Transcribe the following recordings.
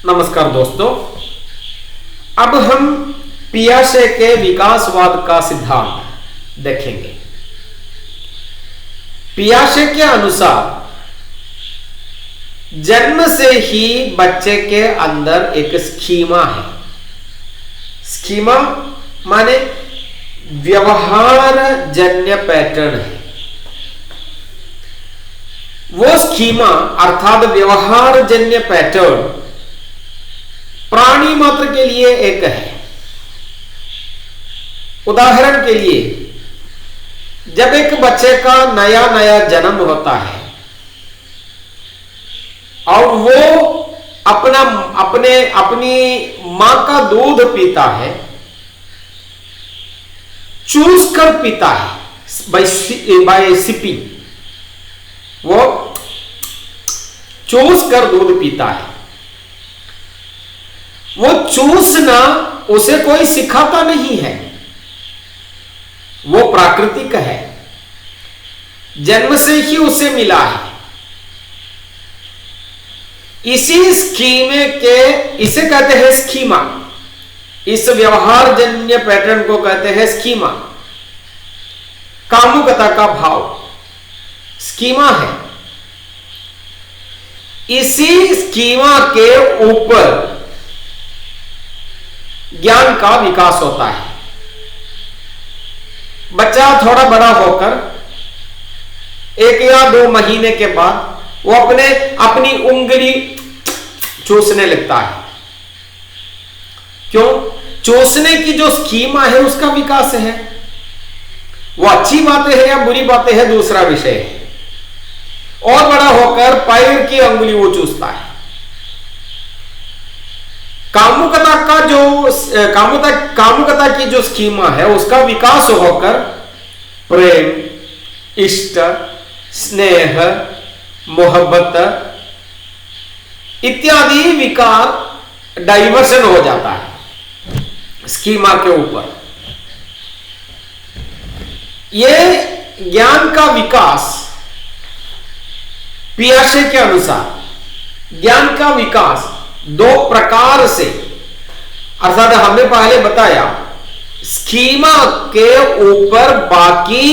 नमस्कार दोस्तों, अब हम पियाजे के विकासवाद का सिद्धांत देखेंगे। पियाजे के अनुसार जन्म से ही बच्चे के अंदर एक स्कीमा है। स्कीमा माने व्यवहार जन्य पैटर्न है। वो स्कीमा अर्थात व्यवहार जन्य पैटर्न प्राणी मात्र के लिए एक है। उदाहरण के लिए, जब एक बच्चे का नया नया जन्म होता है और वो अपनी मां का दूध पीता है, चूस कर पीता है बाय सिपिंग, वो चूस कर दूध पीता है। वो चूसना उसे कोई सिखाता नहीं है, वो प्राकृतिक है, जन्म से ही उसे मिला है। इसी स्कीमे के इसे कहते हैं स्कीमा। इस व्यवहार जन्य पैटर्न को कहते हैं स्कीमा। कामुकता का भाव स्कीमा है। इसी स्कीमा के ऊपर ज्ञान का विकास होता है। बच्चा थोड़ा बड़ा होकर 1 या 2 महीने के बाद वो अपनी उंगली चूसने लगता है। क्यों? चूसने की जो स्कीमा है उसका विकास है। वो अच्छी बातें हैं या बुरी बातें हैं दूसरा विषय है। और बड़ा होकर पैर की उंगली वो चूसता है। कामुकता का जो कामुकता की जो स्कीमा है उसका विकास होकर प्रेम, इष्ट, स्नेह, मोहब्बत इत्यादि विकार डाइवर्सन हो जाता है स्कीमा के ऊपर। यह ज्ञान का विकास पियाजे के अनुसार ज्ञान का विकास 2 प्रकार से, अर्थात हमने पहले बताया स्कीमा के ऊपर बाकी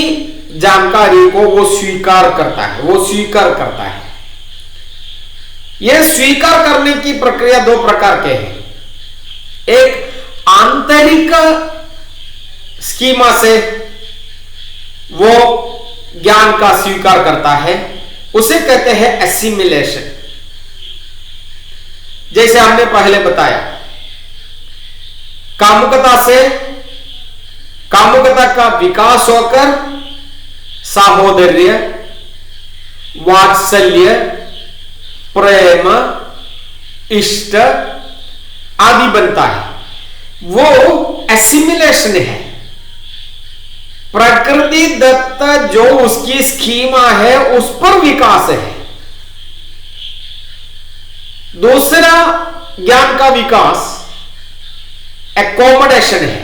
जानकारी को वो स्वीकार करता है। यह स्वीकार करने की प्रक्रिया 2 प्रकार के हैं। एक आंतरिक स्कीमा से वो ज्ञान का स्वीकार करता है, उसे कहते हैं एसिमिलेशन। जैसे हमने पहले बताया, कामुकता का विकास होकर साहोदर्य, वात्सल्य, प्रेम, इष्ट आदि बनता है। वो एसिमिलेशन है। प्रकृति दत्त जो उसकी स्कीमा है उस पर विकास है। दूसरा ज्ञान का विकास एकोमोडेशन है।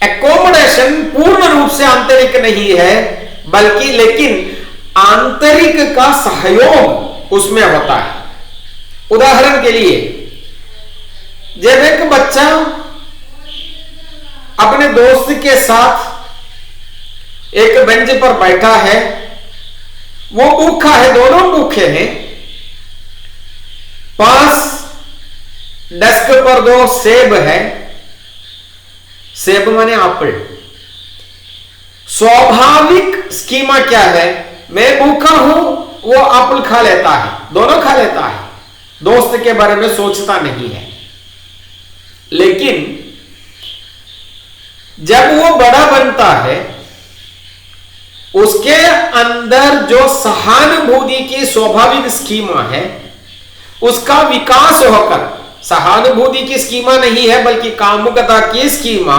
एकोमोडेशन पूर्ण रूप से आंतरिक नहीं है, बल्कि लेकिन आंतरिक का सहयोग उसमें होता है। उदाहरण के लिए, जब एक बच्चा अपने दोस्त के साथ एक बेंच पर बैठा है, वो भूखा है, दोनों भूखे हैं, पास डेस्क पर 2 सेब है। सेब माने एप्पल। स्वाभाविक स्कीमा क्या है? मैं भूखा हूं, वो एप्पल खा लेता है, दोनों खा लेता है, दोस्त के बारे में सोचता नहीं है। लेकिन जब वो बड़ा बनता है, उसके अंदर जो सहानुभूति की स्वाभाविक स्कीमा है उसका विकास होकर, सहानुभूति की स्कीमा नहीं है बल्कि कामुकता की स्कीमा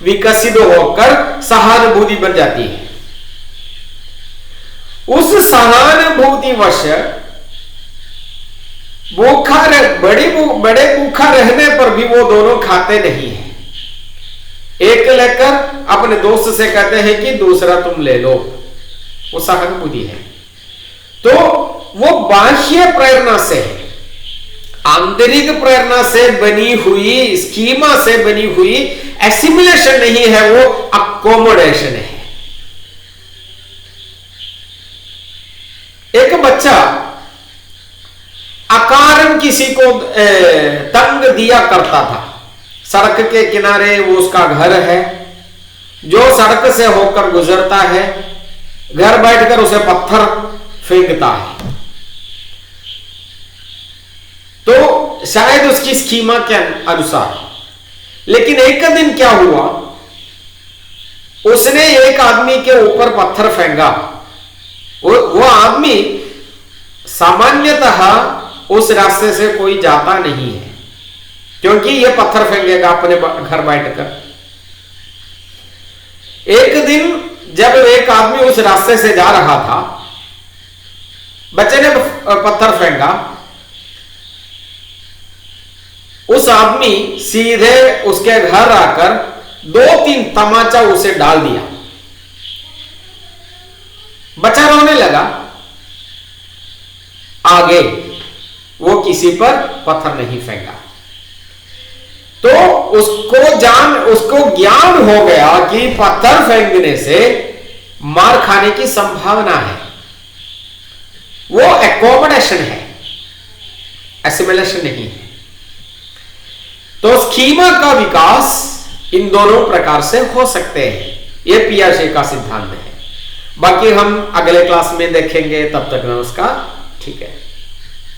विकसित होकर सहानुभूति बन जाती है। उस सहानुभूतिवश बड़े भूखा रहने पर भी वो दोनों खाते नहीं है। एक लेकर अपने दोस्त से कहते हैं कि दूसरा तुम ले लो, वो सहानुभूति है। तो वो बाह्य प्रेरणा से है, आंतरिक प्रेरणा से बनी हुई, स्कीमा से बनी हुई एसिमुलेशन नहीं है, वो अकोमोडेशन है। एक बच्चा अकारण किसी को तंग दिया करता था, सड़क के किनारे वो उसका घर है, जो सड़क से होकर गुजरता है घर बैठकर उसे पत्थर फेंकता है, तो शायद उसकी स्कीमा के अनुसार। लेकिन एक दिन क्या हुआ, उसने एक आदमी के ऊपर पत्थर फेंका। वो आदमी सामान्यतः उस रास्ते से कोई जाता नहीं है, क्योंकि ये पत्थर फेंकेगा अपने घर बैठकर। एक दिन जब एक आदमी उस रास्ते से जा रहा था, बच्चे ने पत्थर फेंका, उस आदमी सीधे उसके घर आकर 2-3 तमाचा उसे डाल दिया। बच्चा रोने लगा, आगे वो किसी पर पत्थर नहीं फेंका। तो उसको ज्ञान हो गया कि पत्थर फेंकने से मार खाने की संभावना है। वो एकोमोडेशन है, एसिमुलेशन नहीं है। तो स्कीमा का विकास इन दोनों प्रकार से हो सकते हैं, यह पियाजे का सिद्धांत है। बाकी हम अगले क्लास में देखेंगे। तब तक नमस्कार, ठीक है।